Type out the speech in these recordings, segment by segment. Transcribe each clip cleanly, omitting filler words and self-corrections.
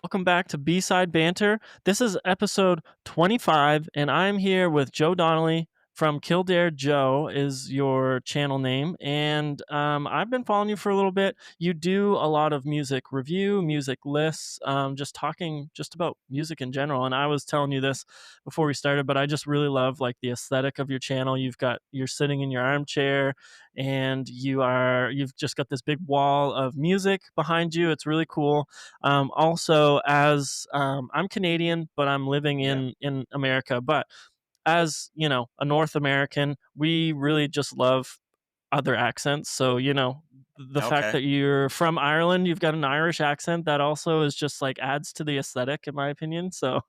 Welcome back to B-Side Banter. This is episode 25, and I'm here with Joe Donnelly from Kildare Joe is your channel name, and I've been following you for a little bit. You do a lot of music review, music lists, just talking just about music in general. And I was telling you this before we started, but I just really love like the aesthetic of your channel. You're sitting in your armchair, and you've just got this big wall of music behind you. It's really cool. Also, as I'm Canadian, but I'm living Yeah. in America. But as you know, a North American, we really just love other accents. So the fact Okay. that you're from Ireland, you've got an Irish accent that also is just like adds to the aesthetic, in my opinion. So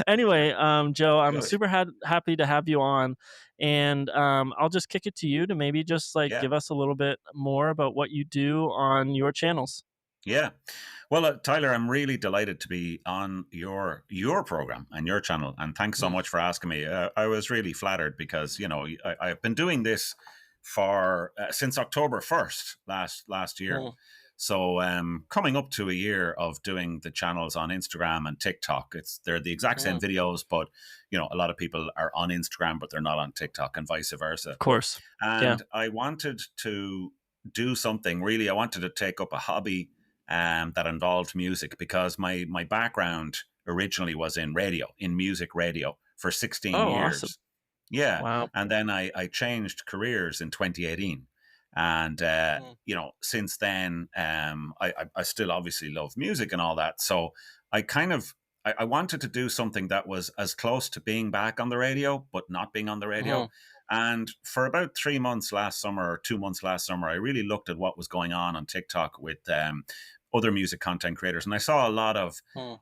anyway, Joe, I'm Good. super happy to have you on, and I'll just kick it to you to maybe just like Yeah. give us a little bit more about what you do on your channels. Yeah. Well, Tyler, I'm really delighted to be on your program and your channel, and thanks so Mm, much for asking me. I was really flattered because I've been doing this for since October 1st last year. mm, So coming up to a year of doing the channels on Instagram and TikTok. They're the exact same mm. videos, but a lot of people are on Instagram, but they're not on TikTok, and vice versa. Of course. Yeah. And I wanted to do something really. I wanted to take up a hobby that involved music because my background originally was in radio, in music radio for 16 Oh, awesome. years. Yeah. Wow. And then I changed careers in 2018. And, Mm, since then, I still obviously love music and all that. So I kind of, I wanted to do something that was as close to being back on the radio, but not being on the radio. mhm, And for about 3 months last summer or 2 months last summer, I really looked at what was going on TikTok with other music content creators. And I saw a lot of mm,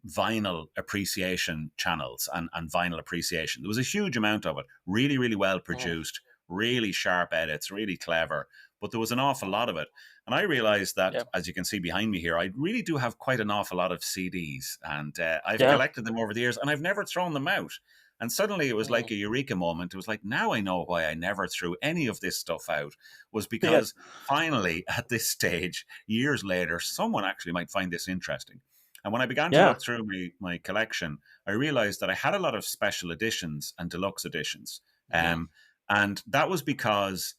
vinyl appreciation channels and vinyl appreciation. There was a huge amount of it, really, really well mm. produced, really sharp edits, really clever. But there was an awful lot of it. And I realized that, Yeah. as you can see behind me here, I really do have quite an awful lot of CDs. And I've Yeah. collected them over the years and I've never thrown them out. And suddenly it was Mm. like a eureka moment. It was like, now I know why I never threw any of this stuff out, was Yeah. because finally, at this stage, years later, someone actually might find this interesting. And when I began to Yeah. look through my collection, I realized that I had a lot of special editions and deluxe editions. Mhm. Um, and that was because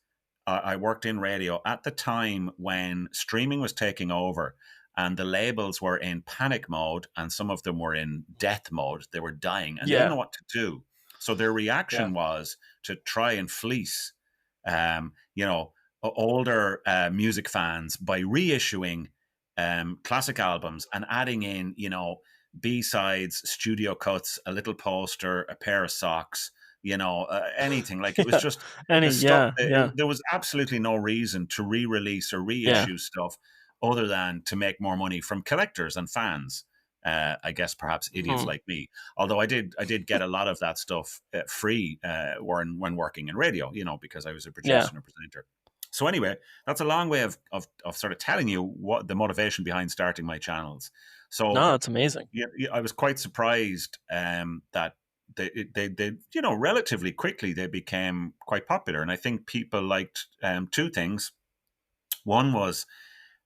I worked in radio at the time when streaming was taking over and the labels were in panic mode and some of them were in death mode. They were dying and they didn't Yeah. know what to do. So their Yeah. reaction was to try and fleece, um, you know, older music fans by reissuing classic albums and adding in, B-sides, studio cuts, a little poster, a pair of socks, anything. Like it was Yeah. just the stuff. Yeah. Yeah. There was absolutely no reason to re-release or Yeah. reissue stuff other than to make more money from collectors and fans. I guess perhaps idiots Mhm. like me. Although I did get a lot of that stuff free when working in radio, because I was a Yeah. producer and a presenter. So anyway, that's a long way of sort of telling you what the motivation behind starting my channels. So No, that's amazing. yeah, yeah, I was quite surprised that they relatively quickly they became quite popular, and I think people liked two things. One was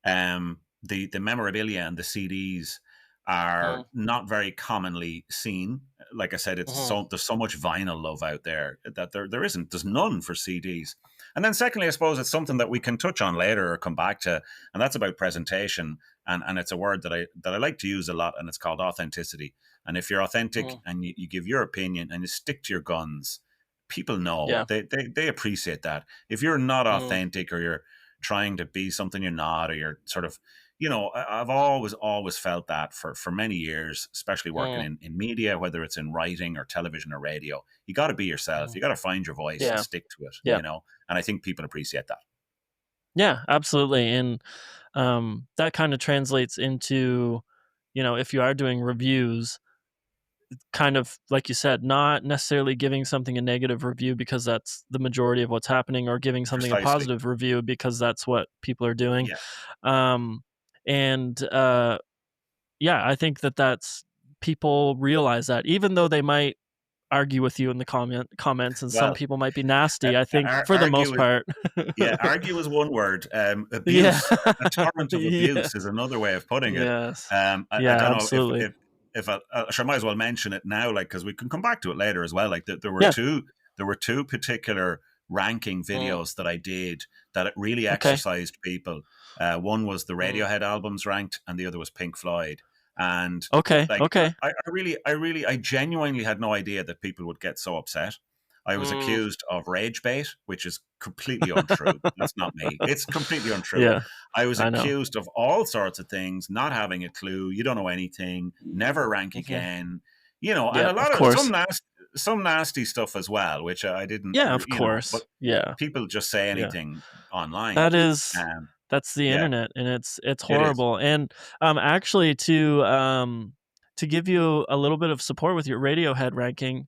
the memorabilia and the CDs are Mm, not very commonly seen. Like I said, mhm. there's so much vinyl love out there that there's none for CDs. And then secondly, I suppose it's something that we can touch on later or come back to, and that's about presentation. And it's a word that I like to use a lot, and it's called authenticity. And if you're authentic Mm. and you give your opinion and you stick to your guns, people know Yeah. they appreciate that. If you're not Mm. authentic or you're trying to be something you're not, or you're sort of, I've always felt that for many years, especially working Mm. in media, whether it's in writing or television or radio. You got to be yourself. Mm. You got to find your voice and Yeah. stick to it, Yeah. And I think people appreciate that. Yeah, absolutely. And that kind of translates into, if you are doing reviews, kind of like you said, not necessarily giving something a negative review because that's the majority of what's happening, or giving something a Precisely. positive review because that's what people are doing. Yeah. Um, and Yeah, I think that that's people realize that even though they might argue with you in the comments, and some Well, people might be nasty. I think for the most argue is part. yeah, argue is one word. Yeah. Abuse, a torrent of Yeah. abuse is another way of putting it. Yes. I Yeah, don't know absolutely. if I might as well mention it now, like because we can come back to it later as well. Like Yeah. there were two particular ranking Mm. videos that I did that it really Okay. exercised people. One was the Mm. Radiohead albums ranked, and the other was Pink Floyd. And Okay. like Okay. I genuinely had no idea that people would get so upset. I was Mm. accused of rage bait, which is completely untrue. That's not me. It's completely untrue. Yeah, I was I know. accused of all sorts of things, not having a clue. You don't know anything. Never rank Mhm. again. You know, and Yeah, a of lot of course. some nasty stuff as well, which I didn't. Yeah, of You know, but course. Yeah. people just say Yeah. anything online. That is Um, that's the yeah, internet, and it's it is. horrible. And actually, to give you a little bit of support with your Radiohead ranking,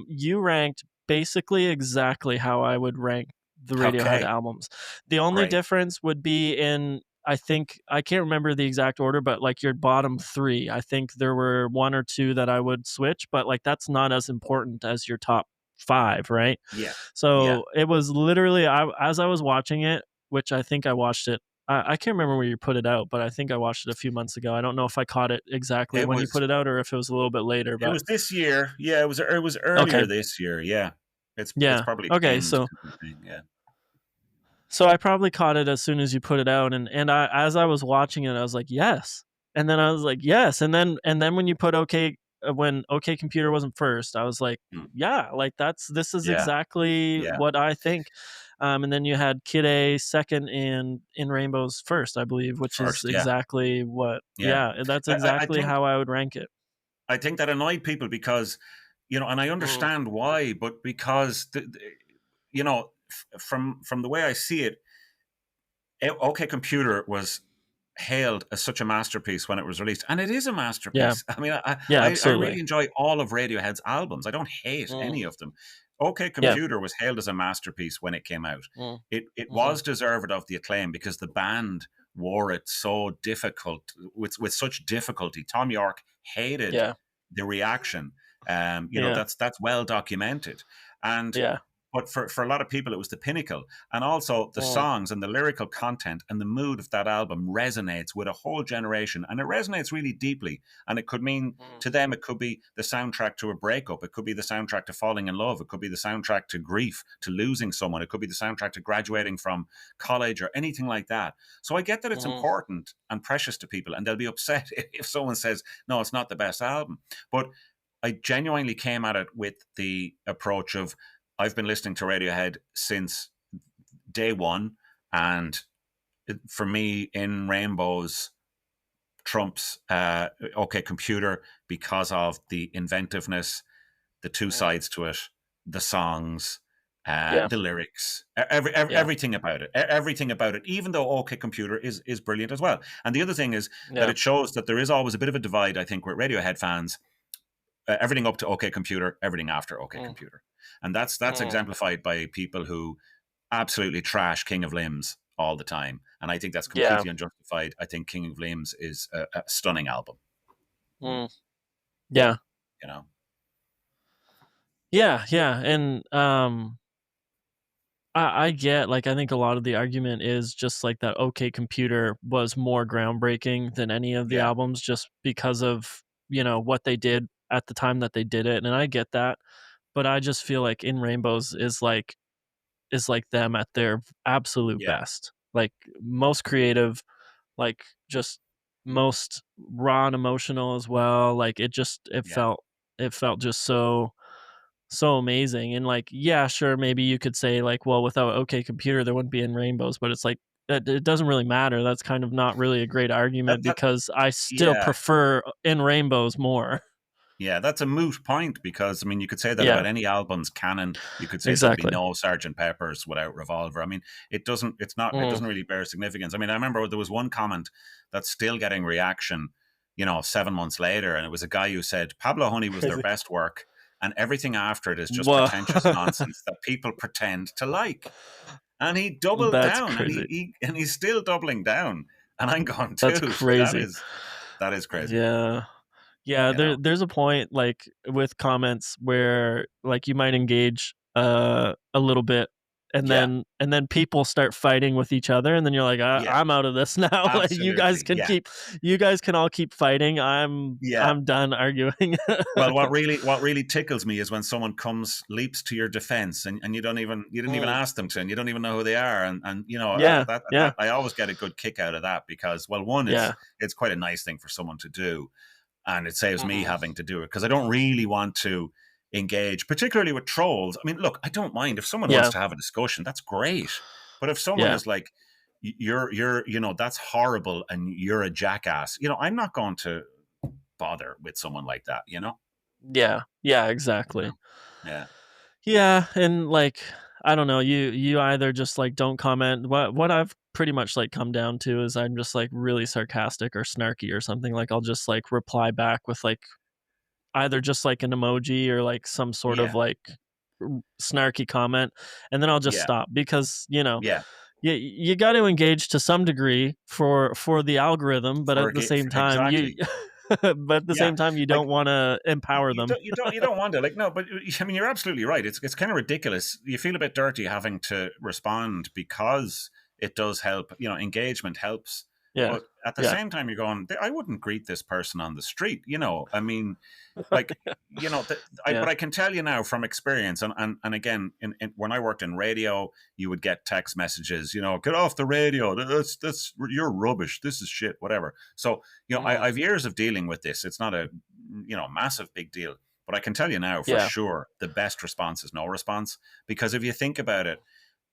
you ranked basically exactly how I would rank the Radiohead Okay, albums. The only great. difference would be in, I think, I can't remember the exact order, but like your bottom 3. I think there were 1 or 2 that I would switch, but like that's not as important as your top 5, right? Yeah, yeah. So it was literally, as I was watching it, which I think I watched it. I can't remember where you put it out, but I think I watched it a few months ago. I don't know if I caught it exactly It when you was put it out or if it was a little bit later. it But was this year. Yeah, it was earlier okay, this year. Yeah, it's yeah, probably okay. pinned So kind of thing. Yeah. I probably caught it as soon as you put it out, and I, as I was watching it, I was like, yes, and then I was like, yes, and then when you put okay, when OK Computer wasn't first, I was like, Mm. yeah, like this is Yeah, exactly yeah. what I think. And then you had Kid A second and In Rainbows first, I believe, which is First, yeah, exactly what. yeah. Yeah, that's I exactly think how I would rank it. that annoyed people because, you know, and I Mm, understand why, but because you know, from the way I see it, OK Computer was hailed as such a masterpiece when it was released, and it is a yeah, masterpiece. I mean, yeah, I really absolutely. enjoy all of Radiohead's albums. I don't hate Mm, any of them. OK yeah. Computer was hailed as a masterpiece when it came out. Mm, It hmm. was deserved of the acclaim because the band wore it so difficult with such difficulty. Tom York hated Yeah, the reaction. You know, yeah, that's well documented. And yeah. but for a lot of people, it was the pinnacle. And also, the Mm, songs and the lyrical content and the mood of that album resonates with a whole generation. And it resonates really deeply. And it could mean mm, to them, it could be the soundtrack to a breakup. It could be the soundtrack to falling in love. It could be the soundtrack to grief, to losing someone. It could be the soundtrack to graduating from college or anything like that. So I get that it's mm, important and precious to people. And they'll be upset if someone says, no, it's not the best album. But I genuinely came at it with the approach of I've been listening to Radiohead since day one, and for me, In Rainbows trumps OK Computer because of the inventiveness, the two mm. sides to it, the songs, Yeah, the lyrics, yeah, everything about it, everything about it. Even though OK Computer is brilliant as well. And the other thing is that yeah. it shows that there is always a bit of a divide, I think, with Radiohead fans. Everything up to OK Computer, everything after OK Mm, Computer, and that's mm. exemplified by people who absolutely trash King of Limbs all the time, and I think that's Yeah. completely unjustified. I think King of Limbs is a stunning album. Mm, yeah. You know, Yeah, yeah, and, I get, like, I think a lot of the argument is just, like, that OK Computer was more groundbreaking than any of the yeah, albums just because of, what they did at the time that they did it, and I get that, but I just feel like In Rainbows is like them at their absolute yeah, best. Like, most creative, like, just most raw and emotional as well, like, yeah. it felt just so amazing. And like, yeah, sure, maybe you could say like, well, without OK Computer, there wouldn't be In Rainbows, but it's like it doesn't really matter. That's kind of not really a great argument That because I still yeah. prefer In Rainbows more. Yeah, that's a moot point because I mean you could say that Yeah, about any album's canon. You could say there'd be exactly. no Sergeant Pepper's without Revolver. I mean, it doesn't. It's not. It Mm. doesn't really bear significance. I mean, I remember there was one comment that's still getting reaction. You know, 7 months later, and it was a guy who said Pablo Honey was their Crazy. best work, and everything after it is just Whoa. pretentious nonsense that people pretend to like. And he doubled That's down, and crazy. he's still doubling down. And I'm going, That's dude, crazy. that is crazy. Yeah. Yeah, you know? there's a point, like, with comments where, like, you might engage, a little bit, Yeah, and then people start fighting with each other, and then you're like, yeah, I'm out of this now, like, absolutely, yeah, you guys can all keep fighting, yeah. I'm done arguing." Well, what really tickles me is when someone leaps to your defense, and you didn't even Mm. ask them to, and you don't even know who they are, and Yeah, yeah, that I always get a good kick out of that because, well, one, yeah. it's quite a nice thing for someone to do, and it saves me Mhm. having to do it because I don't really want to engage, particularly with trolls. I mean, look, I don't mind if someone wants Yeah, to have a discussion, that's great, but if someone yeah, is like, that's horrible, and you're a jackass, I'm not going to bother with someone like that, yeah, yeah, you know? exactly. Yeah. Yeah, and, like, I don't know, you either just, like, don't comment. What I've pretty much, like, come down to is I'm just, like, really sarcastic or snarky or something, like, I'll just, like, reply back with, like, either just, like, an emoji or, like, some sort of, Yeah. like, snarky comment, and then I'll just Yeah. stop because, Yeah. you got to engage to some degree for the algorithm, but at the same time, you Exactly. but at the Yeah. same time, you Like don't wanna empower them. you don't want to, like, no, but I mean, you're absolutely right. It's kind of ridiculous. You feel a bit dirty having to respond because it does help. Engagement helps, Yeah. but at the Yeah. same time, you're going, I wouldn't greet this person on the street. I mean, like, Yeah. but I can tell you now from experience, and again, when I worked in radio, you would get text messages, get off the radio, that's you're rubbish, this is shit, whatever. So Mhm. I've years of dealing with this. It's not a massive big deal, but I can tell you now for Yeah. sure the best response is no response, because if you think about it,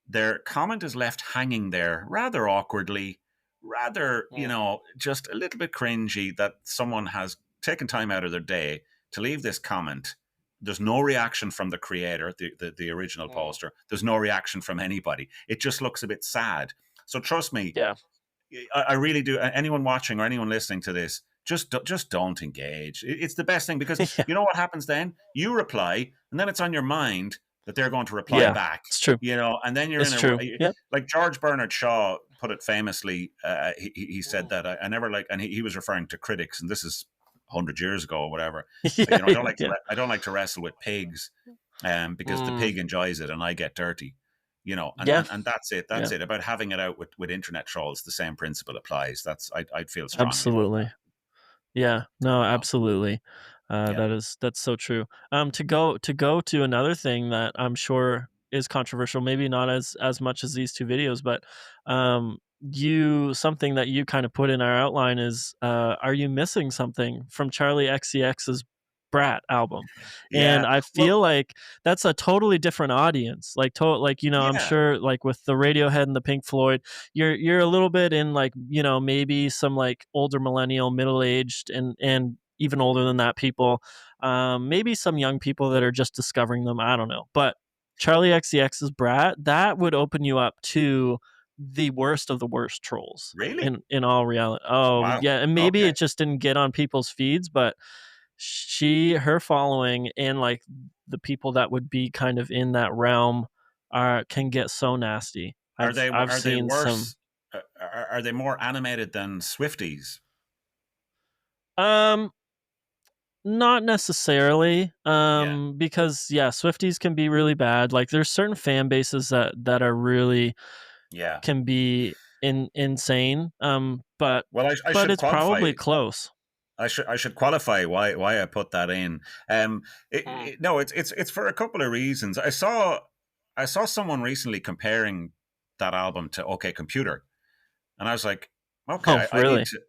their comment is left hanging there rather awkwardly, rather, Mm. just a little bit cringy that someone has taken time out of their day to leave this comment. There's no reaction from the creator, the original Mm. poster. There's no reaction from anybody. It just looks a bit sad. So trust me, Yeah. I really do. Anyone watching or anyone listening to this, just don't engage. It's the best thing, because Yeah. you know what happens then? You reply, and then it's on your mind that they're going to reply Yeah. back. It's true. And then you're It's in true. Yep. like George Bernard Shaw put it famously. He said Mm. that I never like, and he was referring to critics, and this is 100 years ago or whatever. Yeah, yeah, yeah. I don't like to wrestle with pigs, because the Mm. pig enjoys it and I get dirty. Yeah. And that's it. That's Yeah. it. About having it out with internet trolls, the same principle applies. I'd feel strongly about that. Absolutely. Yeah, no, You know? absolutely. Yeah. That's so true. To go to another thing that I'm sure is controversial, maybe not as much as these two videos, but you something that you kind of put in our outline is, are you missing something from Charlie XCX's Brat album? And Yeah. I Well, feel like that's a totally different audience. Like, I'm yeah. sure, like, with the Radiohead and the Pink Floyd, you're a little bit in, like, maybe some, like, older millennial, middle-aged, and even older than that people, maybe some young people that are just discovering them, I don't know, but Charlie XCX's Brat, that would open you up to the worst of the worst trolls Really? in all reality. Oh, Wow. yeah, and maybe Okay. it just didn't get on people's feeds, but her following and, like, the people that would be kind of in that realm can get so nasty. I've Are they seen some. worse? Are they more animated than Swifties? um Not necessarily, Yeah. because, yeah, Swifties can be really bad. Like, there's certain fan bases that are really Yeah. can be insane, Well, I but should it's qualify. probably close. I should qualify why I put that in. Mm. No, it's for a couple of reasons. I saw someone recently comparing that album to OK Computer, and I was like, okay, Oh, I need really? to.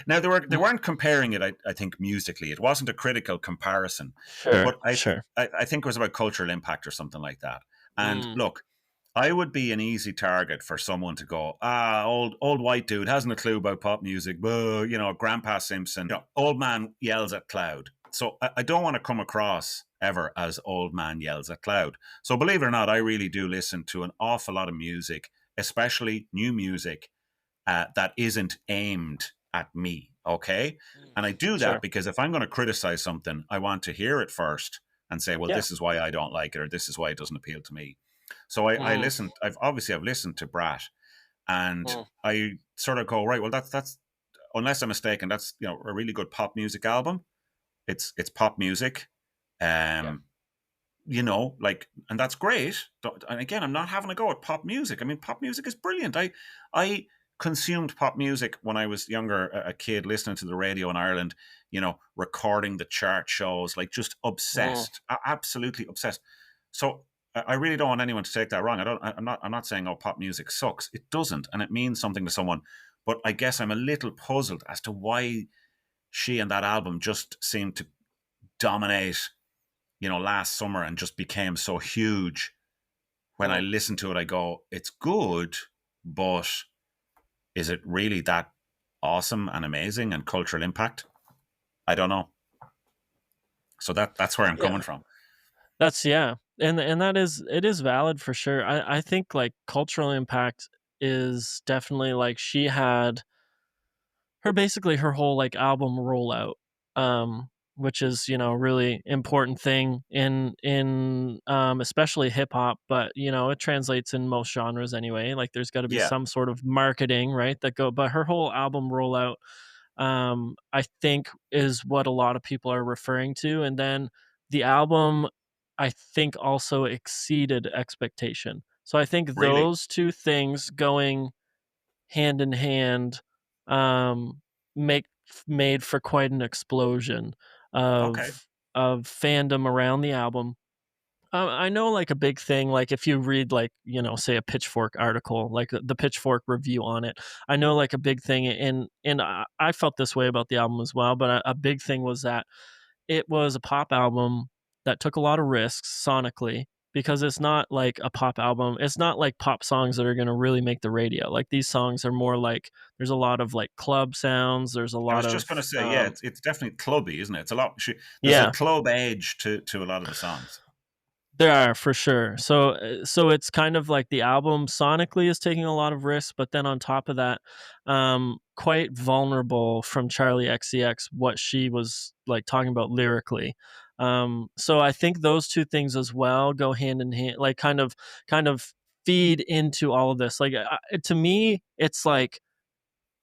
Now they Mm. weren't comparing it. I think musically, it wasn't a critical comparison, Sure, but sure. I think it was about cultural impact or something like that. And Mm. look, I would be an easy target for someone to go, old white dude hasn't a clue about pop music, Grandpa Simpson, old man yells at cloud. So I don't want to come across ever as old man yells at cloud. So believe it or not, I really do listen to an awful lot of music, especially new music, that isn't aimed at me. Okay. Mm. And I do that Sure. because if I'm going to criticize something, I want to hear it first and say, well, Yeah. this is why I don't like it, or this is why it doesn't appeal to me. So I Mm. listened. I've listened to Brat, and Mm. I sort of go, right. Well, that's unless I'm mistaken, that's a really good pop music album. It's pop music. Yeah. Um, like, and that's great. And again, I'm not having a go at pop music. I mean, pop music is brilliant. I consumed pop music when I was younger, a kid, listening to the radio in Ireland, recording the chart shows, like just Mm. obsessed, absolutely obsessed. So I really don't want anyone to take that wrong. I'm not saying, oh, pop music sucks. It doesn't, and it means something to someone. But I guess I'm a little puzzled as to why she and that album just seemed to dominate, last summer, and just became so huge. When I Mm. listen to it, I go, it's good, but is it really that awesome and amazing and cultural impact? I don't know. So that's where I'm coming Yeah. from. That's yeah. And that is it is valid for sure. I think like cultural impact is definitely like she had her basically her whole like album rollout, which is really important thing in especially hip hop, but it translates in most genres anyway. Like there's got to be Yeah, some sort of marketing, right, that go, but her whole album rollout, I think is what a lot of people are referring to. And then the album, I think, also exceeded expectation. So I think really. those two things going hand in hand, um, make made for quite an explosion Okay. of fandom around the album. I know, like, a big thing, like, if you read, like, say a Pitchfork article, like, the Pitchfork review on it, I know, like, a big thing, and I felt this way about the album as well, but a big thing was that it was a pop album that took a lot of risks sonically, because it's not like a pop album. It's not like pop songs that are gonna really make the radio. Like, these songs are more like there's a lot of, like, club sounds, there's a I lot was of, just going to say, yeah, it's definitely clubby, isn't it? It's a lot. There's a yeah. club edge to a lot of the songs. There are, for sure. So it's kind of like the album sonically is taking a lot of risks, but then on top of that, quite vulnerable from Charlie XCX, what she was like talking about lyrically. So I think those two things as well go hand in hand, like kind of feed into all of this. Like to me, it's like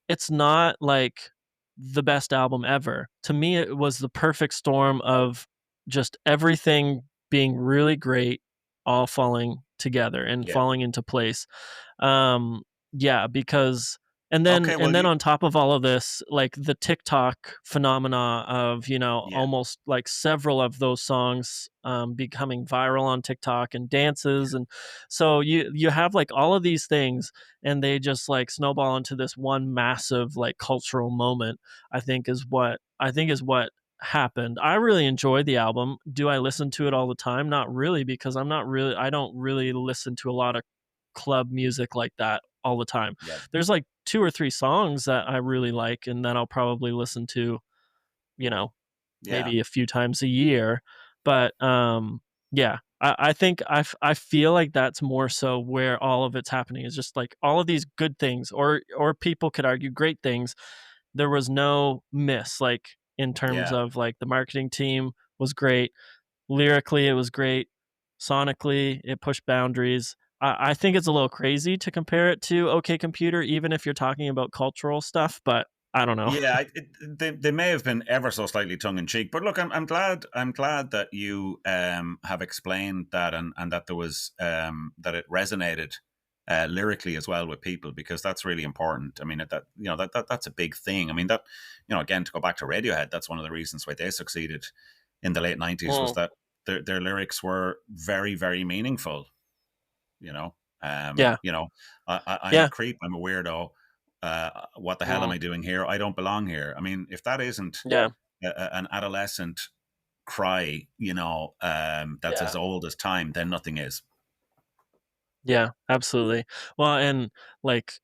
it's not like the best album ever. To me, it was the perfect storm of just everything being really great, all falling together and Yeah. falling into place. Um, yeah, because and then Okay. and Well, then on top of all of this, like the TikTok phenomena of, yeah, almost like several of those songs becoming viral on TikTok and dances, and so you have like all of these things, and they just like snowball into this one massive like cultural moment. I think is what happened. I really enjoyed the album. Do I listen to it all the time? Not really, because I don't really listen to a lot of club music like that all the time. yeah, There's like 2 or 3 songs that I really like and that I'll probably listen to, you know, yeah, maybe a few times a year. But yeah, I think I feel like that's more so where all of it's happening, is just like all of these good things, or people could argue great things. There was no miss, like in terms yeah. of like the marketing team was great. Lyrically, it was great. Sonically, it pushed boundaries. I think it's a little crazy to compare it to OK Computer, even if you're talking about cultural stuff, but I don't know. Yeah, they may have been ever so slightly tongue in cheek, but look, I'm glad that you have explained that, and that there was that it resonated lyrically as well with people, because that's really important. I mean, that's a big thing. I mean, that, again, to go back to Radiohead, that's one of the reasons why they succeeded in the late '90s, was Mm, that their lyrics were very, very meaningful. You know, yeah, I'm a yeah, creep. I'm a weirdo. What the hell am mm, I doing here? I don't belong here. I mean, if that isn't yeah, an adolescent cry, that's as yeah, old as time, then nothing is. yeah, absolutely. Well, and like,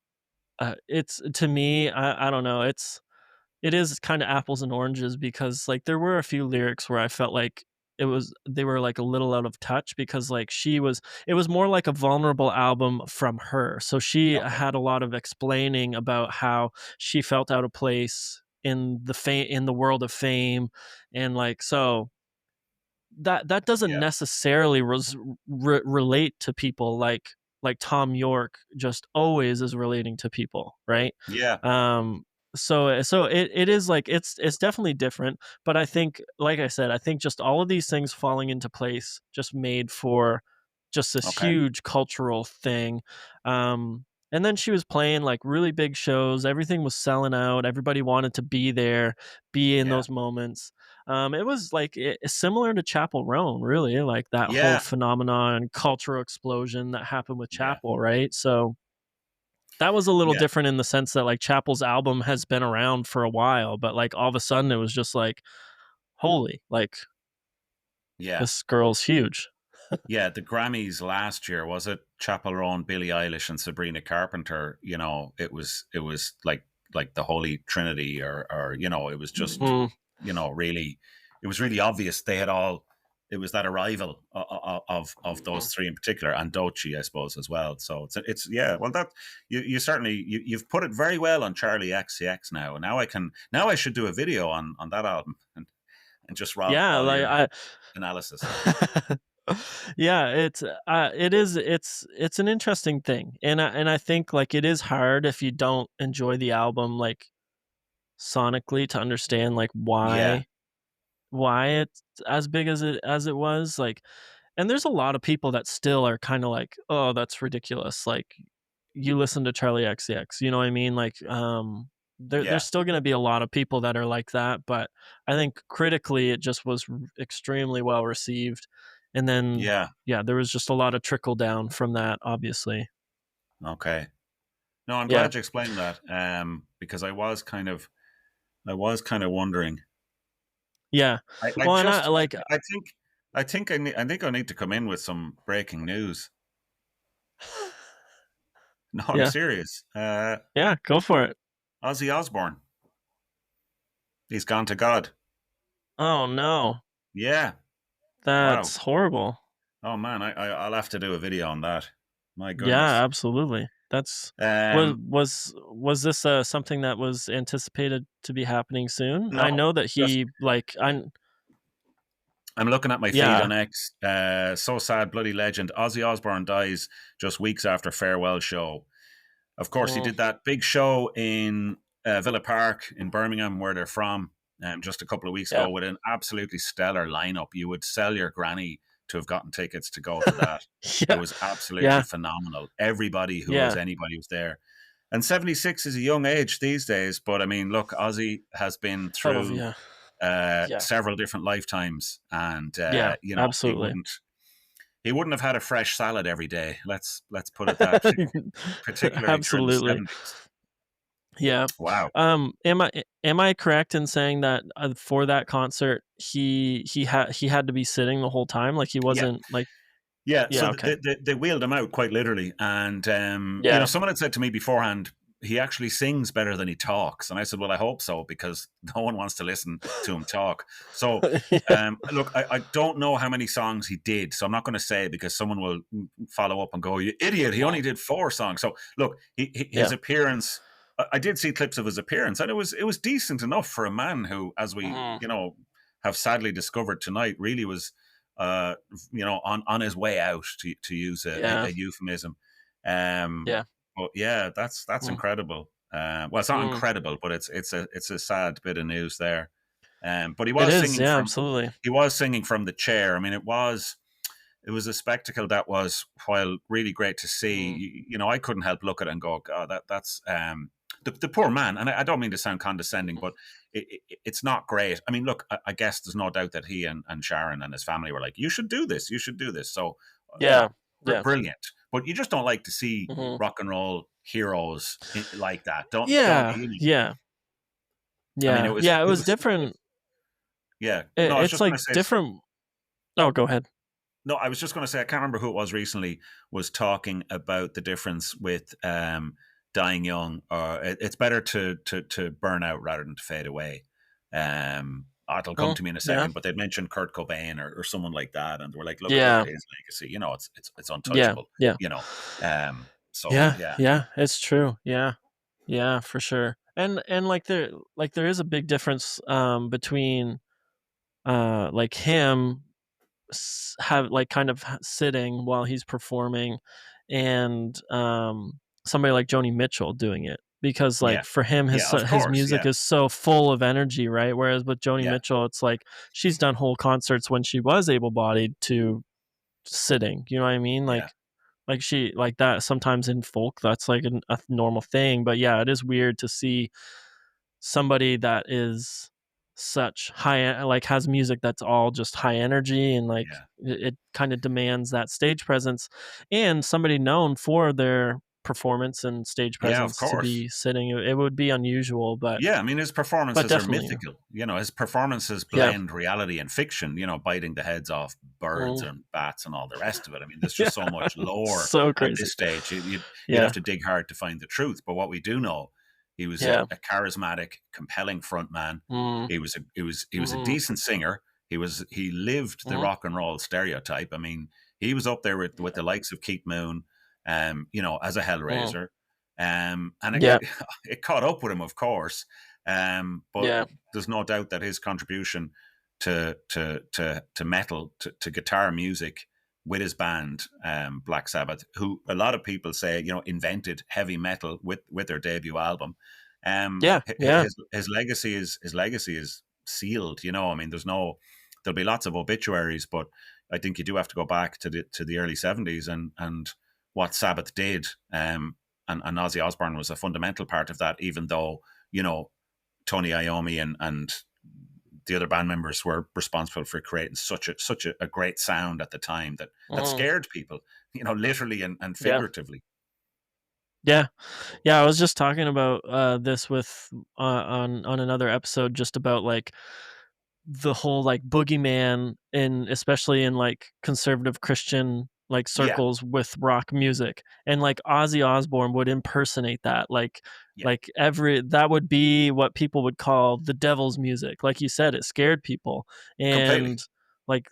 it's to me, I don't know, it is kind of apples and oranges, because like there were a few lyrics where I felt like they were like a little out of touch, because like it was more like a vulnerable album from her. So she Okay. had a lot of explaining about how she felt out of place in the world of fame, and like so that doesn't Yeah. necessarily relate to people like Tom York just always is relating to people, right? Yeah. it is like it's definitely different, but I think, like I said, I think just all of these things falling into place just made for just this Okay. huge cultural thing. And then she was playing like really big shows, everything was selling out, everybody wanted to be there, be in Yeah. those moments. It was like similar to Chapel Roan, really, like that whole Yeah. phenomenon, cultural explosion that happened with Yeah. Chapel, right? So that was a little Yeah. different in the sense that, like, Chapel's album has been around for a while, but, like, all of a sudden it was just like, "Holy, like, Yeah. this girl's huge." Yeah, the Grammys last year, was it Chappell Roan, Billie Eilish, and Sabrina Carpenter? It was like the Holy Trinity, or it was just Mhm. really, it was really obvious they had all. It was that arrival of those Mhm. three in particular, and Dochi, I suppose, as well. So it's yeah. Well, that you certainly you've put it very well on Charlie XCX now. Now I should do a video on that album and just rob Yeah, all like, your I analysis. Yeah, it's an interesting thing, and I think, like, it is hard if you don't enjoy the album, like, sonically to understand, like, Yeah, why it's as big as it was, like. And there's a lot of people that still are kinda like, "Oh, that's ridiculous." Like, you listen to Charlie XCX, you know what I mean? Like, there's yeah. still gonna be a lot of people that are like that, but I think critically, it just was extremely well received. And then, Yeah. yeah, there was just a lot of trickle down from that, obviously. Okay. No, I'm Yeah. glad you explained that. Because I was kind of wondering. Yeah. I Well, and I just like I think I need to come in with some breaking news. No, I'm yeah. serious. Yeah, go for it. Ozzy Osbourne, he's gone to God. Oh, no. Yeah. Wow. That's horrible. Oh man, I'll have to do a video on that. My Yeah, goodness. absolutely. That's Um. was this, something that was anticipated to be happening soon? No. I know that Just he, like, I'm looking at my feed yeah. on X. So sad, bloody legend. Ozzy Osbourne dies just weeks after farewell show. Of course, he Mm, did that big show in Villa Park in Birmingham, where they're from, just a couple of weeks yeah. ago, with an absolutely stellar lineup. You would sell your granny to have gotten tickets to go to that. It Yeah. was absolutely Yeah. phenomenal. Everybody who was Yeah. anybody was there. And 76 is a young age these days, but I mean, look, Ozzy has been Oh, through yeah. Yeah. several different lifetimes, and Yeah, he absolutely. wouldn't have had a fresh salad every day. Let's put it that, particularly during the Absolutely. 70s. Yeah. Wow. Am I correct in saying that, for that concert, he had to be sitting the whole time? Like, he Yeah. wasn't, like. Yeah. So Yeah, okay. they wheeled him out quite literally. And, Yeah. someone had said to me beforehand, he actually sings better than he talks. And I said, well, I hope so, because no one wants to listen to him talk. So, Yeah. look, I don't know how many songs he did. So I'm not going to say, because someone will follow up and go, you idiot, he Mhm. only did 4 songs. So, look, his Yeah. appearance. I did see clips of his appearance, and it was decent enough for a man who, as we Mhm. have sadly discovered tonight, really was on his way out, to use Yeah. a euphemism. Um, Yeah. but yeah, that's Mm. incredible. Well, it's not Mm. incredible, but it's a sad bit of news there. But he It was is, singing yeah, from absolutely. the chair. I mean, it was a spectacle that was, while really great to see. Mhm. I couldn't help look at it and go, God, that's the poor man. And I don't mean to sound condescending, but it's not great. I mean, look, I guess there's no doubt that he and Sharon and his family were like, you should do this, you should do this. So Yeah. Yeah. brilliant. But you just don't like to see Mhm. rock and roll heroes like that. Don't Yeah. Yeah. I mean, Yeah. Yeah, it it was was different. yeah. No, I was It's, just going like, to say. different. Oh, go ahead. No, I was just going to say, I can't remember who it was recently was talking about the difference with dying young. Or it's better to burn out rather than to fade away. It'll come Mm, to me in a yeah. second, but they'd mentioned Kurt Cobain, or someone like that, and they were like, "Look at Yeah. his legacy. It's Yeah. untouchable. Yeah. You know." So Yeah. yeah, Yeah, it's true. Yeah. Yeah, for sure. And, like, there is a big difference, between, like, him have, like, kind of sitting while he's performing, and somebody like Joni Mitchell doing it. because Yeah. like for him Yeah, of his course. music Yeah. is so full of energy, right? Whereas with Joni Yeah. Mitchell, it's like she's done whole concerts when she was able-bodied to sitting, you know what I mean? Yeah. Like she like that sometimes in folk, that's like a normal thing, but yeah, it is weird to see somebody that is such like has music that's all just high energy and like Yeah. it kind of demands that stage presence and somebody known for their performance and stage Yeah, of presence to course. be sitting. It would be unusual, Yeah, I mean, his but performances are definitely. mythical. His performances Yeah. blend reality and fiction, biting the heads off birds Mm. and bats and all the rest of it. I mean, there's Yeah. just so much lore So at crazy. this stage. You'd Yeah. have to dig hard to find the truth. But what we do know, he was a, Yeah. a charismatic, compelling frontman. Mm. He was a Mhm. decent singer. He lived the Mhm. rock and roll stereotype. I mean, he was up there with Yeah. the likes of Keith Moon, as a Mm. Hellraiser. And Yeah. it caught up with him, of course. But Yeah. there's no doubt that his contribution to metal, to guitar music with his band, Black Sabbath, who a lot of people say invented heavy metal with their debut album. Yeah. Yeah. His legacy is sealed. I mean, there'll be lots of obituaries, but I think you do have to go back to the early '70s and what Sabbath did. And Ozzy Osbourne was a fundamental part of that, even though Tony Iommi and the other band members were responsible for creating such a great sound at the time that Mm. scared people, literally and Yeah. figuratively. Yeah. Yeah, I was just talking about this with on another episode just about like the whole like boogeyman in especially in like conservative Christian like Yeah, circles with rock music and like Ozzy Osbourne would impersonate that yeah, like every that would be what people would call the devil's music. Like you said, it scared people. completely. And like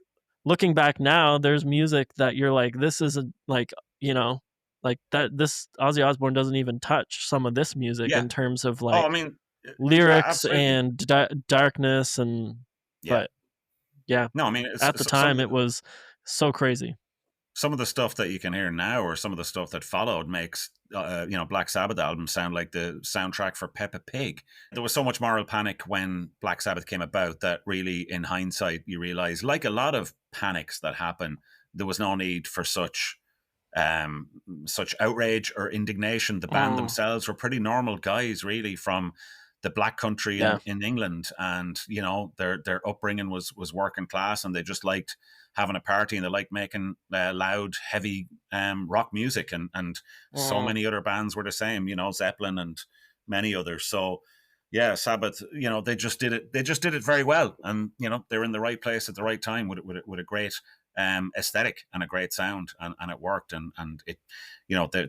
looking back now, there's music that you're like, this isn't like, you know, like that this Ozzy Osbourne doesn't even touch some of this music Yeah. in terms of Oh, I like mean, yeah, lyrics absolutely. and darkness and Yeah. but yeah, No, I mean, at the time it was so crazy. some of the stuff that you can hear now, or some of the stuff that followed, makes Black Sabbath albums sound like the soundtrack for Peppa Pig. There was so much moral panic when Black Sabbath came about that really, in hindsight, you realize, like a lot of panics that happen, there was no need for um, such outrage or indignation. The band Mm, themselves were pretty normal guys, really, from the black country yeah. in England, and their upbringing was working class, and they just liked having a party, and they liked making loud, heavy rock music, and so Mm, many other bands were the same, Zeppelin and many others. So yeah, Sabbath, they just did it. They just did it very well, and they're in the right place at the right time with a great aesthetic and a great sound, and it worked, and it,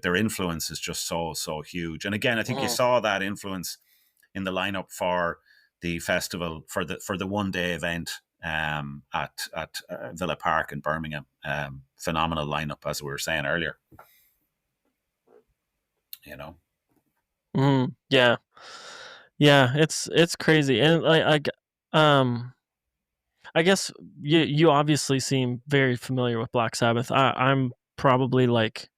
their influence is just so huge. And again, I think you mm, saw that influence in the lineup for the festival, for the one day event at Villa Park in Birmingham. Phenomenal lineup, as we were saying earlier. You know, yeah. Yeah, it's crazy, and um, I guess you obviously seem very familiar with Black Sabbath. I'm probably like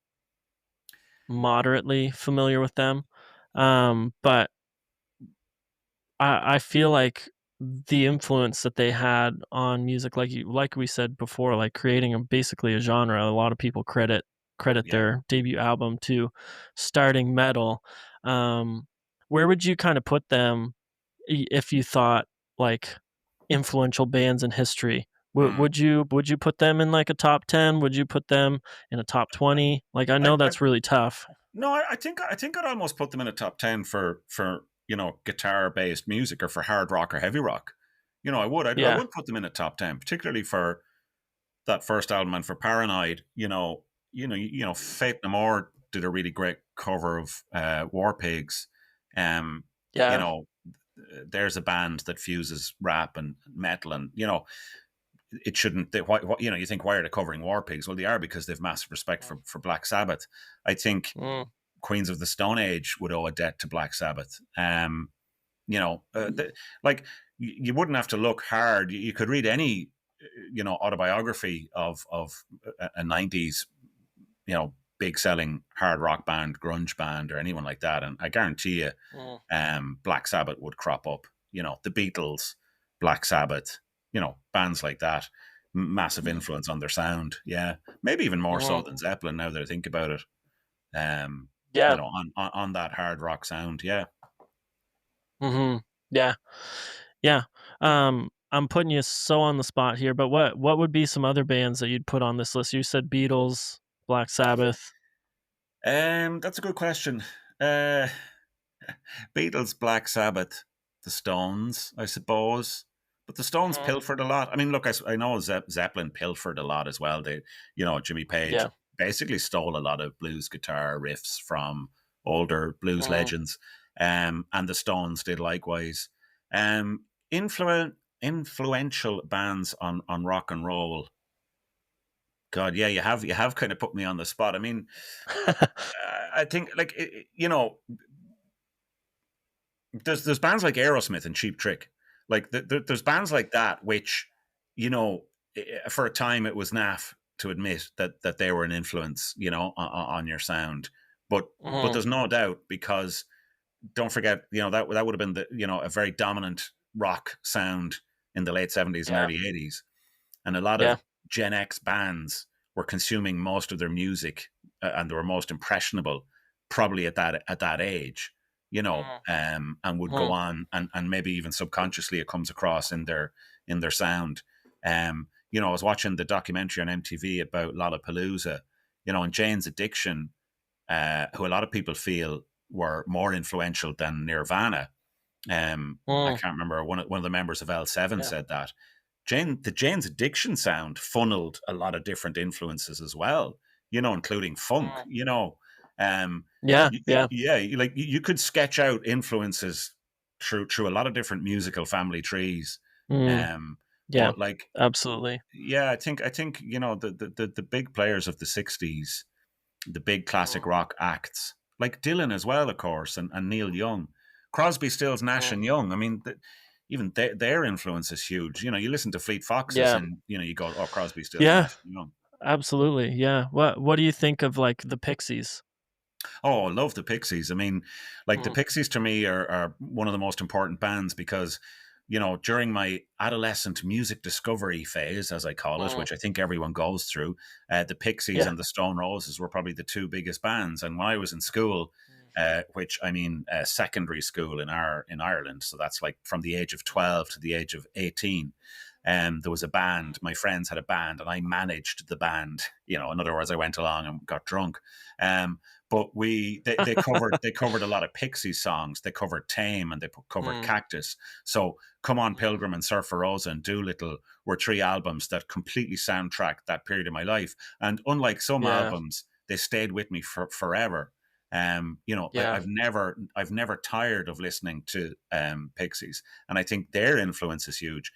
moderately familiar with them, but I feel like the influence that they had on music, like we said before, like creating basically a genre. A lot of people credit yeah. their debut album to starting metal. Um, where would you kind of put them if you thought like influential bands in history? Mm. Would you put them in like a top 10? Would you put them in a top 20? Like I I, know I that's really tough. no, I think I'd almost put them in a top 10 for guitar based music, or for hard rock or heavy rock. I would I Yeah. would put them in a top 10, particularly for that first album and for Paranoid. Faith No More did a really great cover of War Pigs. Um, you Yeah. know, there's a band that fuses rap and metal, and it shouldn't. You think, why are they covering War Pigs? Well, they are, because they've massive respect for Black Sabbath. I think Mm, Queens of the Stone Age would owe a debt to Black Sabbath. Like, you wouldn't have to look hard. You could read any autobiography of a '90s big selling hard rock band, grunge band, or anyone like that. And I guarantee you, Mm, Black Sabbath would crop up. The Beatles, Black Sabbath, bands like that. Massive influence on their sound. Yeah, maybe even more so mhm. than Zeppelin. Now that I think about it, um, Yeah. on that hard rock sound. Yeah. Mhm. Yeah. Yeah. I'm putting you so on the spot here, but what would be some other bands that you'd put on this list? You said Beatles, Black Sabbath. That's a good question. Uh, Beatles, Black Sabbath, the Stones, I suppose. But the Stones Mhm. pilfered a lot. I mean, look, I know Zeppelin pilfered a lot as well. Jimmy Page Yeah. basically stole a lot of blues guitar riffs from older blues Mhm. legends, and the Stones did likewise. Um, influential bands on rock and roll. God, yeah, you have kind of put me on the spot. I mean, I think like there's bands like Aerosmith and Cheap Trick. Like there's bands like that, which you know, for a time it was naff to admit that they were an influence, on your sound. But Mhm. there's no doubt, because don't forget, that would have been a very dominant rock sound in the late '70s and Yeah. early '80s, and a lot Yeah. of Gen X bands were consuming most of their music, and they were most impressionable probably at that age, Mhm. and would go Mhm. on, and maybe even subconsciously it comes across in their sound. I was watching the documentary on MTV about Lollapalooza, and Jane's Addiction, who a lot of people feel were more influential than Nirvana. I Mhm. can't remember, one of the members of L7 Yeah. said that Jane's Addiction sound funneled a lot of different influences as well, including funk. Mhm. Um, Yeah. Yeah. yeah, like you could sketch out influences through a lot of different musical family trees. Mm. Um, Yeah. but like, Absolutely. yeah, I think the big players of the '60s, the big classic Mm. rock acts, like Dylan as well, of course, and Neil Young, Crosby, Stills, Nash, Mm. and Young. I mean, even their influence is huge. You listen to Fleet Foxes, Yeah. and you go, "Oh, Crosby, Stills, Yeah. Nash, and Young." Absolutely. Yeah. What do you think of like the Pixies? Oh, I love the Pixies. I mean, like the Mm. Pixies to me are one of the most important bands, because, during my adolescent music discovery phase, as I call it, Mm. which I think everyone goes through, the Pixies Yeah. and the Stone Roses were probably the two biggest bands. And when I was in school, which I mean secondary school in Ireland, so that's like from the age of 12 to the age of 18. There was a band. My friends had a band, and I managed the band. In other words, I went along and got drunk. But they covered a lot of Pixies songs. They covered Tame, and they covered Mm. Cactus. So Come On Mm. Pilgrim and Surfer Rosa and Doolittle were three albums that completely soundtracked that period of my life. And unlike some Yeah. albums, they stayed with me forever. Yeah. I've never tired of listening to Pixies, and I think their influence is huge.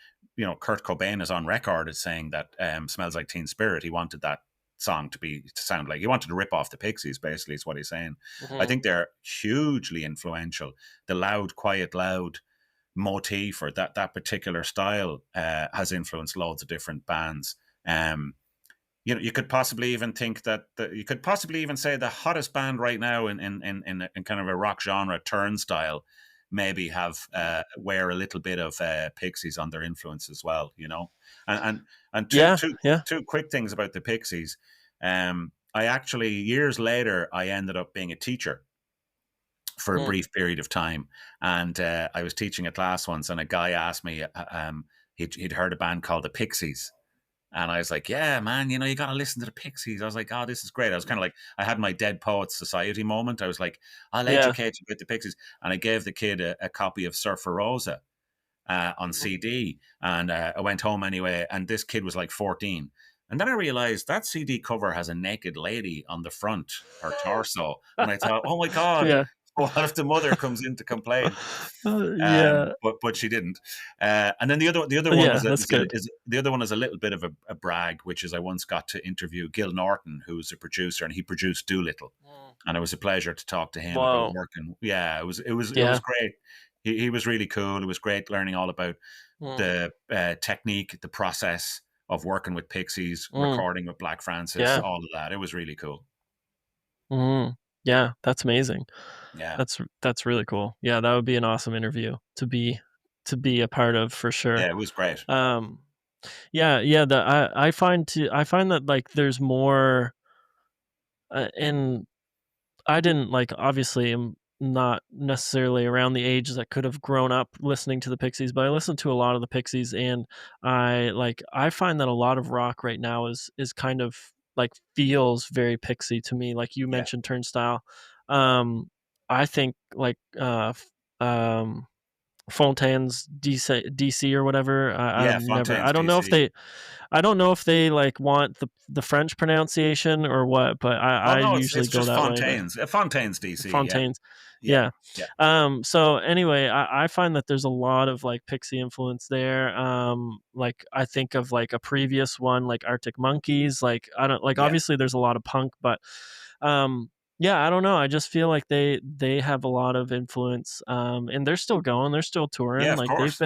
Kurt Cobain is on record as saying that "Smells Like Teen Spirit." He wanted that song to sound like, he wanted to rip off the Pixies. Basically, is what he's saying. I Mhm. think they're hugely influential. The loud, quiet, loud motif, or that particular style, has influenced loads of different bands. Um, you could possibly even think that you could possibly even say the hottest band right now in kind of a rock genre, Turnstile, maybe have wear a little bit of Pixies on their influence as well. And two Yeah. two Yeah. two quick things about the Pixies. I actually, years later, I ended up being a teacher for a Mm. brief period of time, and I was teaching a class once, and a guy asked me, he'd heard a band called the Pixies. And I was like, yeah, man, you got to listen to the Pixies. I was like, oh, this is great. I was kind of like, I had my Dead Poets Society moment. I was like, I'll Yeah. educate you with the Pixies. And I gave the kid a copy of Surfer Rosa on Mhm. CD. And I went home anyway. And this kid was like 14. And then I realized that CD cover has a naked lady on the front, her torso. And I thought, oh my God, Yeah. what if the mother comes in to complain? Yeah. But she didn't. And then the other one Yeah, that's good. the other one is a little bit of a brag, which is I once got to interview Gil Norton, who's a producer, and he produced Doolittle, Mm. and it was a pleasure to talk to him about Whoa. working. Yeah, it was Yeah. great. He was really cool. It was great learning all about Mm. the technique, the process of working with Pixies, Mm. recording with Black Francis, Yeah. all of that. It was really cool. Mhm. Yeah, that's amazing. Yeah, That's really cool. Yeah, that would be an awesome interview to be a part of for sure. yeah, it was great. Um, yeah, yeah, I find that, like, there's more, and I didn't, like, obviously am not necessarily around the age that could have grown up listening to the Pixies, but I listened to a lot of the Pixies, and I find that a lot of rock right now is kind of, like, feels very Pixie to me, like you Yeah, mentioned Turnstile. Um, I think, like, Fontaine's DC or whatever, I've yeah, never Fontaine's DC. I don't know if they, like, want the French pronunciation or what, but Oh I no, usually it's go just that way, but Fontaine's. Fontaine's DC. Yeah, Fontaines. yeah, Yeah. yeah, So anyway, I find that there's a lot of, like, Pixie influence there. Like, I think of, like, a previous one, like Arctic Monkeys, like, I don't like, yeah. obviously, there's a lot of punk, but, um, yeah, I don't know, I just feel like they have a lot of influence, and they're still going, they're still Yeah, touring, of like, course.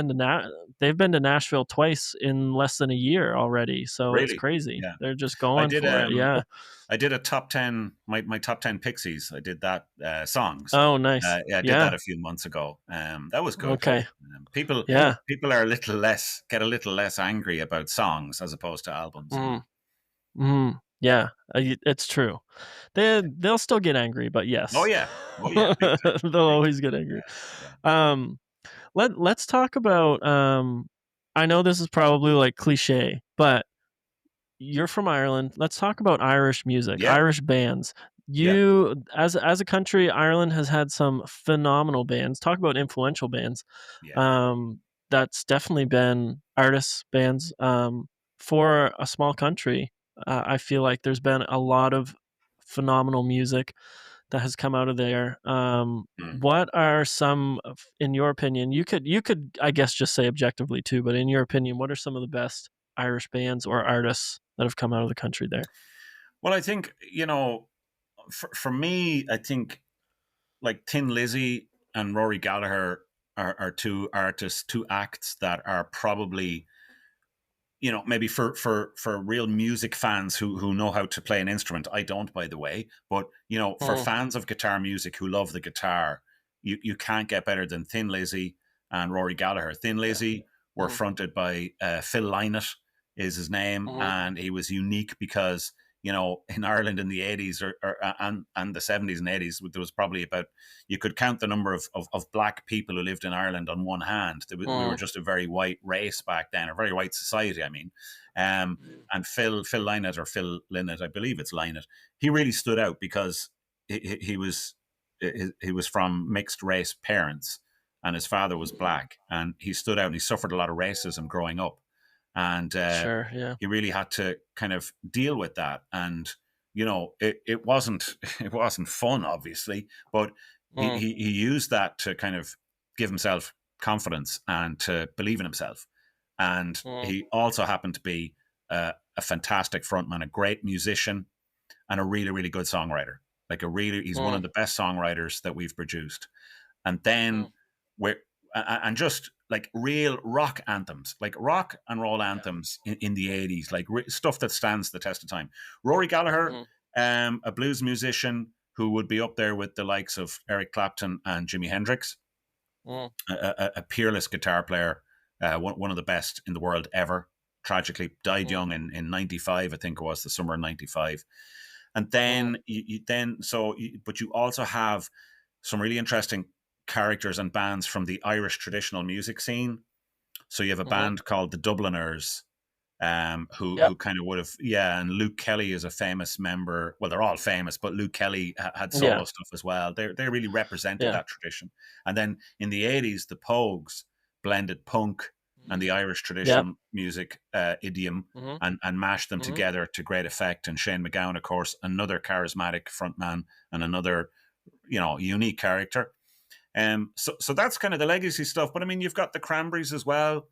they've been to Nashville twice in less than a year already, so it's Really. crazy. Yeah. They're just I going did for it, yeah. I did a top 10 my top 10 Pixies. I did that songs. Oh, nice. Yeah, I did that Yeah. a few months ago. That was good. Okay. People Yeah. people are a little less get a little less angry about songs as opposed to albums, you know. Mm. Mhm. Yeah, it's true. They'll still get angry, but Oh yes. yeah. Oh yeah, big time. They'll Big always time. get angry. Yeah. Um, let's talk about, I know this is probably, like, cliche, but you're from Ireland. Let's talk about Irish music, Yeah. Irish bands. Yeah. You as a country, Ireland has had some phenomenal bands. Talk about influential bands. Yeah. Um, that's definitely been artists, bands, for a small country. I feel like there's been a lot of phenomenal music that has come out of there. Mm. What are some of, in your opinion, you could I guess just say objectively too, but in your opinion, what are some of the best Irish bands or artists that have come out of the country there? Well, I think, for me, I think like Tin Lizzy and Rory Gallagher are two artists, two acts that are probably, maybe for real music fans who know how to play an instrument. I don't, by the way, but for Mm, fans of guitar music who love the guitar, you can't get better than Thin Lizzy and Rory Gallagher. Thin yeah. Lizzy were Mm, fronted by Phil Lynott is his name, mhm, and he was unique because in Ireland in the 80s and the 70s and 80s, there was probably about, you could count the number of black people who lived in Ireland on one hand. We were mm, just a very white race back then, a very white society, I mean. mm, And Phil Lynott, or Phil Lynott, I believe it's Lynott, he really stood out because he was from mixed race parents, and his father was mm. black, and he stood out, and he suffered a lot of racism growing up, and Sure, yeah. he really had to kind of deal with that. And it wasn't it wasn't fun, obviously, but Mm, he used that to kind of give himself confidence and to believe in himself. And mm, he also happened to be a fantastic frontman, a great musician, and a really, really good songwriter. He's one mm, of the best songwriters that we've produced. And mm. then we're and just like real rock anthems, like rock and roll Yeah. anthems in the 80s, like stuff that stands the test of time. Rory Gallagher, Mhm, a blues musician who would be up there with the likes of Eric Clapton and Jimi Hendrix, mm, a peerless guitar player, one of the best in the world ever. Tragically died mm, young in 95, I think it was the summer of 95. And mm. then but you also have some really interesting characters and bands from the Irish traditional music scene. So you have a Mhm. band called the Dubliners, Yep. who kind of would have, yeah, and Luke Kelly is a famous member. Well, they're all famous, but Luke Kelly had Yeah, solo stuff as well. They really represented yeah. that tradition. And then in the 80s, the Pogues blended punk and the Mm. Irish Yep. traditional music idiom, Mhm, and mashed them mhm. together to great effect. And Shane MacGowan, of course, another charismatic frontman and another unique character. So that's kind of the legacy stuff. But I mean, you've got the Cranberries as well.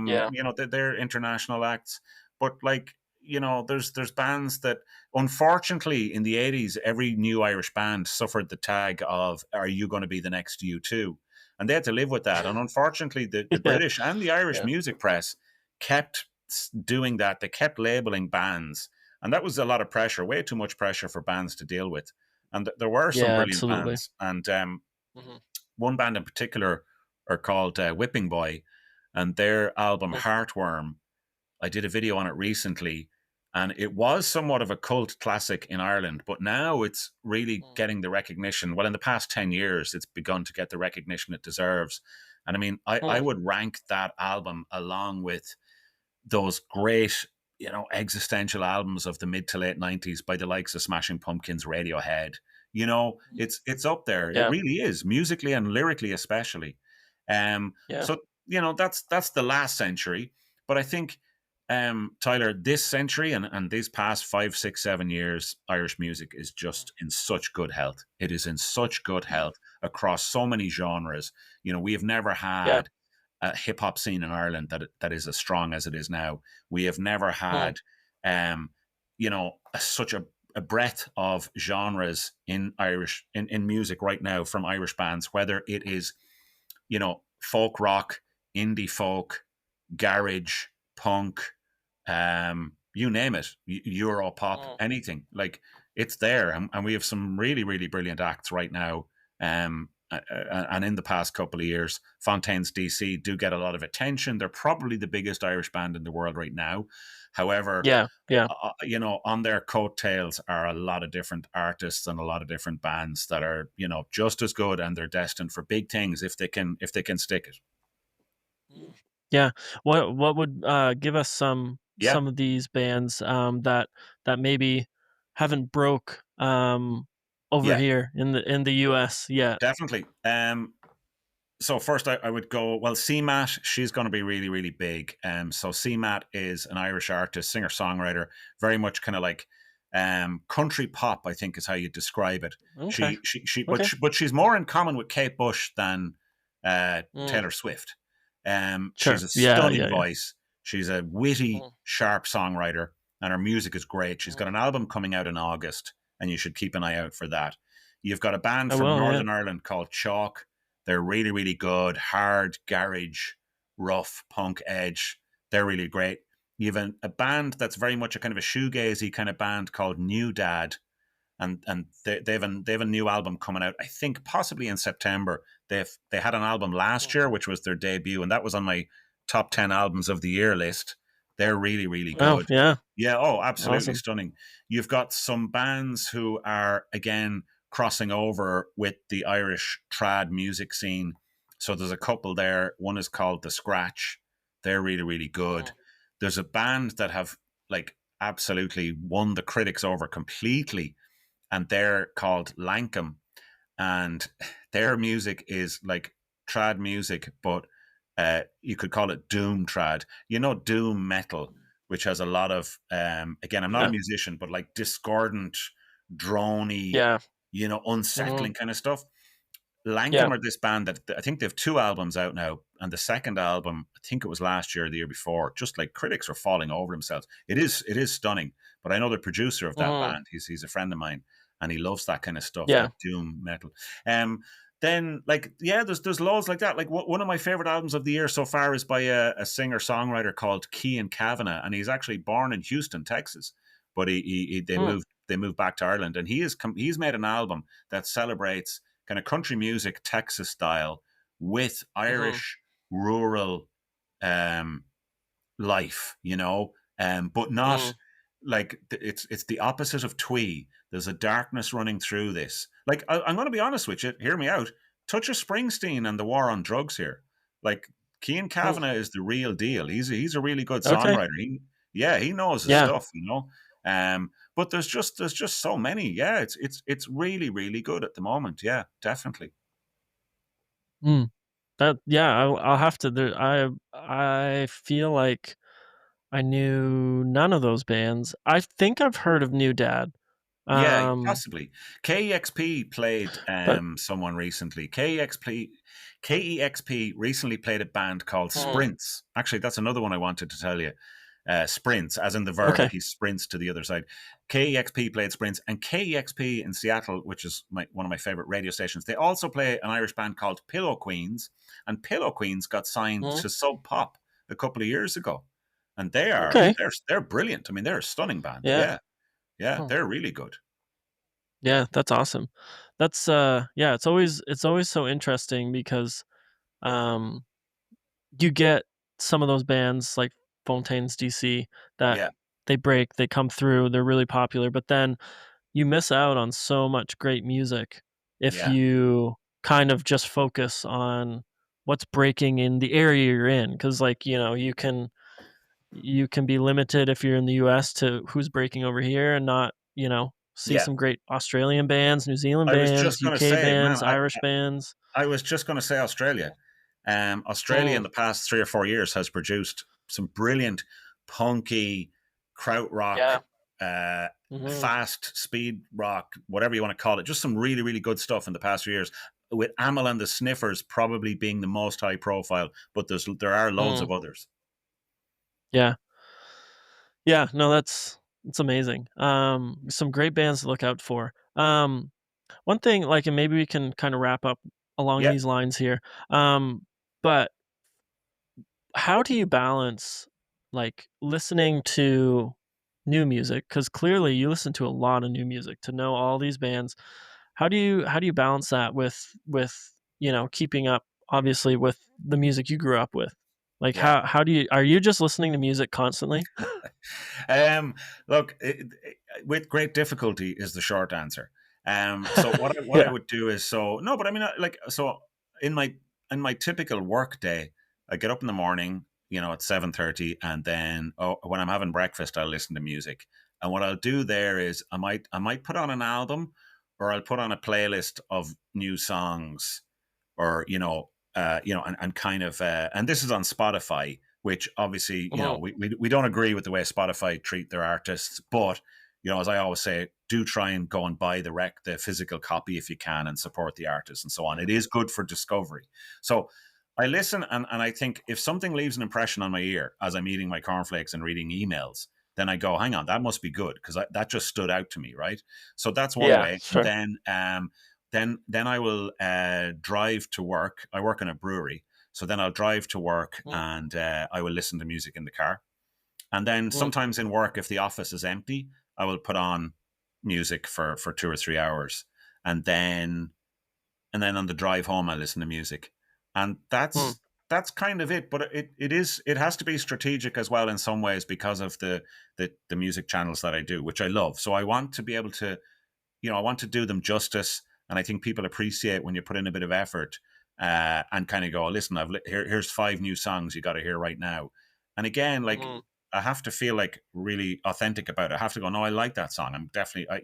Yeah. They're international acts. But like, there's bands that, unfortunately, in the 80s, every new Irish band suffered the tag of, "Are you going to be the next U2?" And they had to live with that. And unfortunately, the Yeah, British and the Irish yeah. music press kept doing that. They kept labeling bands, and that was a lot of pressure, way too much pressure for bands to deal with. and there were some Yeah, brilliant absolutely. bands. And Mhm. one band in particular are called Whipping Boy, and their album Mm, Heartworm, I did a video on it recently, and it was somewhat of a cult classic in Ireland, but now it's really mm, getting the recognition. Well, in the past 10 years, it's begun to get the recognition it deserves. And I mean, I mm, would rank that album along with those great, existential albums of the mid to late 90s by the likes of Smashing Pumpkins, Radiohead. mm. It's up there. It Yeah, really is, musically and lyrically especially. yeah. So that's the last century. But I think, Tyler, this century and these past 5, 6, 7 years, Irish music is Mm. just in such good health. It is in such good Yeah, health across so many genres. We have never yeah. had a hip hop scene in Ireland that is as strong as it is now. We have never Mm, had, such a breadth of genres in in music right now from Irish bands, whether it is folk rock, indie folk, garage, punk, you name it, Euro pop, mm. anything. Like, it's there, and we have some really, really brilliant acts right now. And in the past couple of years, Fontaines DC do get a lot of attention. They're probably the biggest Irish band in the world right now. However, Yeah, yeah. on their coattails are a lot of different artists and a lot of different bands that are, just as good, and they're destined for big things if they can stick it. Mm. Yeah. What would, give us Yeah, some of these bands, that maybe haven't broke, over yeah, here in the US yet? definitely. So first, I would go, well, CMAT. She's going to be really, really big. So CMAT is an Irish artist, singer songwriter, very much kind of like country pop, I think is how you describe it. Okay, She okay. but she's more in common with Kate Bush than Mm. Taylor Swift. She's Sure. a Yeah, stunning yeah, yeah. voice. She's a witty, Mm, sharp songwriter, and her music is great. She's got mm. an album coming out in August, and you should keep an eye out for that. You've got a band I from will, yeah. Northern Ireland called Chalk. They're really, really good, hard, garage, rough, punk edge. They're really great. You have a band that's very much a kind of a shoegazy kind of band called New Dad, and they have a new album coming out. I think possibly in September. They had an album last Mm. year, which was their debut, and that was on my top 10 albums of the year list. They're really, really Wow, good. yeah. Yeah, oh, absolutely Awesome. stunning. You've got some bands who are again crossing over with the Irish trad music scene. So there's a couple there. One is called The Scratch. They're really, really good. Mm, There's a band that have like absolutely won the critics over completely, and they're called Lankum, and their music is like trad music, but you could call it doom trad. Doom metal, which has a lot of again, I'm not a yeah, musician, but like discordant, drony, yeah. Mhm. unsettling kind of stuff. Lankum Yeah. are this band that I think they have two albums out now, and the second album, I think it was last year or the year before, just like critics were falling over themselves. It is stunning, but I know the producer of that Mhm. band. He's a friend of mine, and he loves that kind of stuff, Yeah. that doom metal. Um, then like yeah, there's loads like that. Like one of my favorite albums of the year so far is by a singer songwriter called Cian Kavanagh, and he's actually born in Houston, Texas, but they Mm, moved back to Ireland, and he's made an album that celebrates kind of country music, Texas style, with mhm, Irish rural um, life, but not mm. like it's the opposite of twee. There's a darkness running through this. Like, I'm going to be honest with you. Hear me out. Touch of Springsteen and the war on drugs here. Like, Cian Mm. Kavanagh is the real deal. He's a really good Okay. songwriter. He knows his Yeah. stuff. But there's just so many. Yeah, it's really, really good at the moment. Yeah, definitely. Mm. That yeah, I'll have to I feel like I knew none of those bands. I think I've heard of New Dad. Yeah, Um, possibly. KEXP played but someone recently. KEXP recently played a band called mm, Sprints. Actually, that's another one I wanted to tell you. Sprints, as in the verb, okay. like he sprints to the other side. KEXP played Sprints, and KEXP in Seattle, which is one of my favorite radio stations, they also play an Irish band called Pillow Queens, and Pillow Queens got signed Mm, to Sub Pop a couple of years ago, and they are, I mean, okay. they're brilliant. I mean, they're a stunning band. Yeah. Yeah, yeah, Hmm. they're really good. Yeah, that's awesome. That's yeah, it's always so interesting because um you get some of those bands like Fontaines DC that Yeah, they come through, they're really popular, but then you miss out on so much great music if yeah, you kind of just focus on what's breaking in the area you're in. Because like, you can be limited if you're in the US to who's breaking over here and not, see yeah. some great Australian bands, New Zealand I was just bands, going to UK say, man, bands, Irish bands. I was just going to say Australia. Australia in Mm, the past 3 or 4 years has produced some brilliant punky krautrock, yeah. uh, Mhm. fast speed rock, whatever you want to call it. Just some really, really good stuff in the past few years. With Amel and the Sniffers probably being the most high profile, but there are loads Mm, of others. yeah. Yeah, no, it's amazing. Some great bands to look out for. One thing, like, and maybe we can kind of wrap up along Yeah, these lines here. But how do you balance like listening to new music? Because clearly you listen to a lot of new music to know all these bands. How do you balance that with keeping up obviously with the music you grew up with? Like yeah. how do you are you just listening to music constantly? Um, Look, with great difficulty is the short answer. So what I Yeah. would do is so no, but I mean like so in my typical work day, I get up in the morning, at 7:30, and then when I'm having breakfast, I'll listen to music. And what I'll do there is I might put on an album, or I'll put on a playlist of new songs, or and kind of and this is on Spotify, which obviously Mhm. we don't agree with the way Spotify treat their artists, but as I always say, do try and go and buy the physical copy if you can, and support the artist and so on. It is good for discovery. So I listen, and I think if something leaves an impression on my ear as I'm eating my cornflakes and reading emails, then I go, hang on, that must be good, because that just stood out to me, right? So that's one Yeah, way. And sure. then I will drive to work. I work in a brewery, so then I'll drive to work, Mm, and I will listen to music in the car. And then mm, sometimes in work, if the office is empty, I will put on music for 2 or 3 hours, and then on the drive home, I listen to music, and mm, that's kind of it. But it has to be strategic as well in some ways, because of the music channels that I do, which I love. So I want to be able to, I want to do them justice, and I think people appreciate when you put in a bit of effort, and kind of go, listen, here's 5 new songs you got to hear right now. And again, like, mm. I have to feel like really authentic about it. I have to go, no, I like that song. I'm definitely, I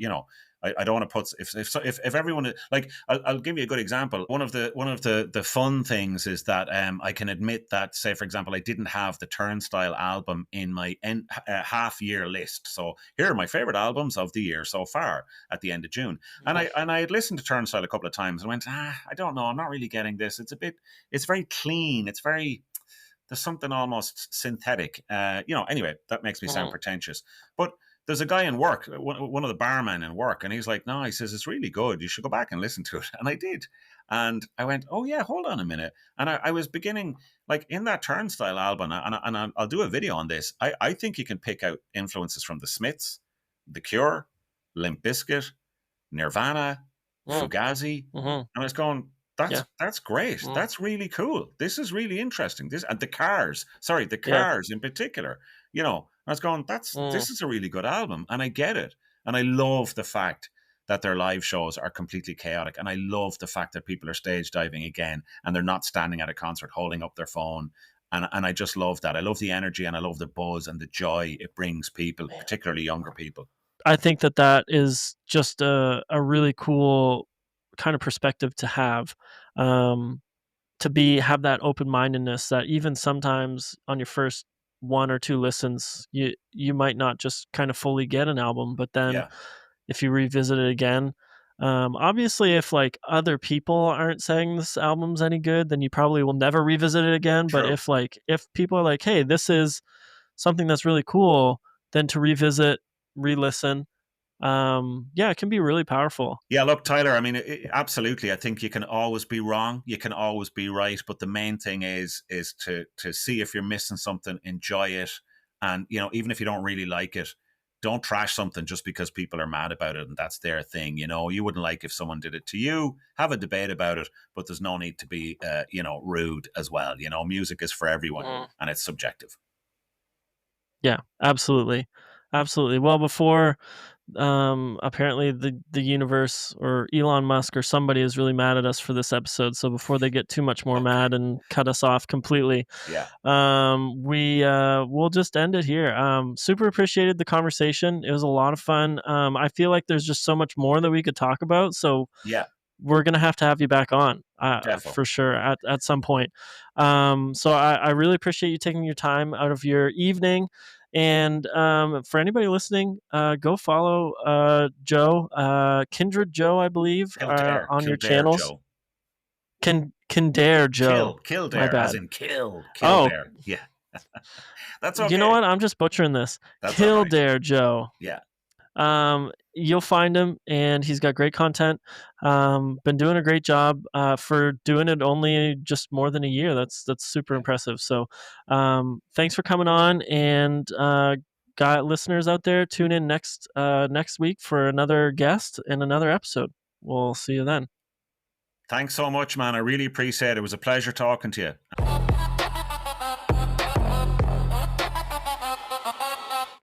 don't want to put if everyone, like, I'll give you a good example. One of the fun things is that I can admit that, say for example, I didn't have the Turnstile album in my half year list. So here are my favorite albums of the year so far at the end of June. And I had listened to Turnstile a couple of times and went, I don't know, I'm not really getting this. It's very clean. There's something almost synthetic. Anyway, that makes me sound Mhm. pretentious. But there's a guy in work, one of the barmen in work, and he's like, no, he says, it's really good. You should go back and listen to it. And I did. And I went, oh, yeah, hold on a minute. And I was beginning, like, in that Turnstile album, and I'll do a video on this. I think you can pick out influences from The Smiths, The Cure, Limp Bizkit, Nirvana, Mm, Fugazi. mhm. And I was going, Yeah. that's great. Mm, That's really cool. This is really interesting. This, and the Cars, sorry, the yeah. Cars in particular. I was going, Mm. this is a really good album, and I get it. And I love the fact that their live shows are completely chaotic, and I love the fact that people are stage diving again, and they're not standing at a concert holding up their phone. And I just love that. I love the energy, and I love the buzz and the joy it brings people, Man. particularly younger people. I think that that is just a really cool kind of perspective to have, um, to be have that open-mindedness that even sometimes on your first 1 or 2 listens, you might not just kind of fully get an album, but then Yeah, if you revisit it again, obviously, if, like, other people aren't saying this album's any good, then you probably will never revisit it again, but true. if people are like, "Hey, this is something that's really cool," then to revisit, re-listen, yeah, it can be really powerful. Yeah, look, Tyler, I mean, absolutely. I think you can always be wrong. You can always be right. But the main thing is to see if you're missing something, enjoy it. And, even if you don't really like it, don't trash something just because people are mad about it and that's their thing. You wouldn't like if someone did it to you. Have a debate about it, but there's no need to be, rude as well. Music is for everyone and it's subjective. Yeah, absolutely. Absolutely. Well, before apparently the universe or Elon Musk or somebody is really mad at us for this episode, so before they get too much more Okay. mad and cut us off completely, Yeah. we'll just end it here. Super appreciated the conversation. It was a lot of fun. I feel like there's just so much more that we could talk about, so Yeah. we're gonna have to have you back on Defo. for sure at some point. So I really appreciate you taking your time out of your evening. And for anybody listening, go follow Joe, Kindred Joe, I believe, Kildare. on your Kildare channels. Joe. Kildare Joe. My Kildare, as bad. in kill. Oh, Kildare. Yeah. That's you know okay. what? I'm just butchering this. That's all right. Kildare Joe. Yeah. You'll find him, and he's got great content. Been doing a great job for doing it only just more than a year. That's super Yeah. impressive. So, thanks for coming on, and got listeners out there, tune in next week for another guest and another episode. We'll see you then. Thanks so much, man. I really appreciate it. It was a pleasure talking to you.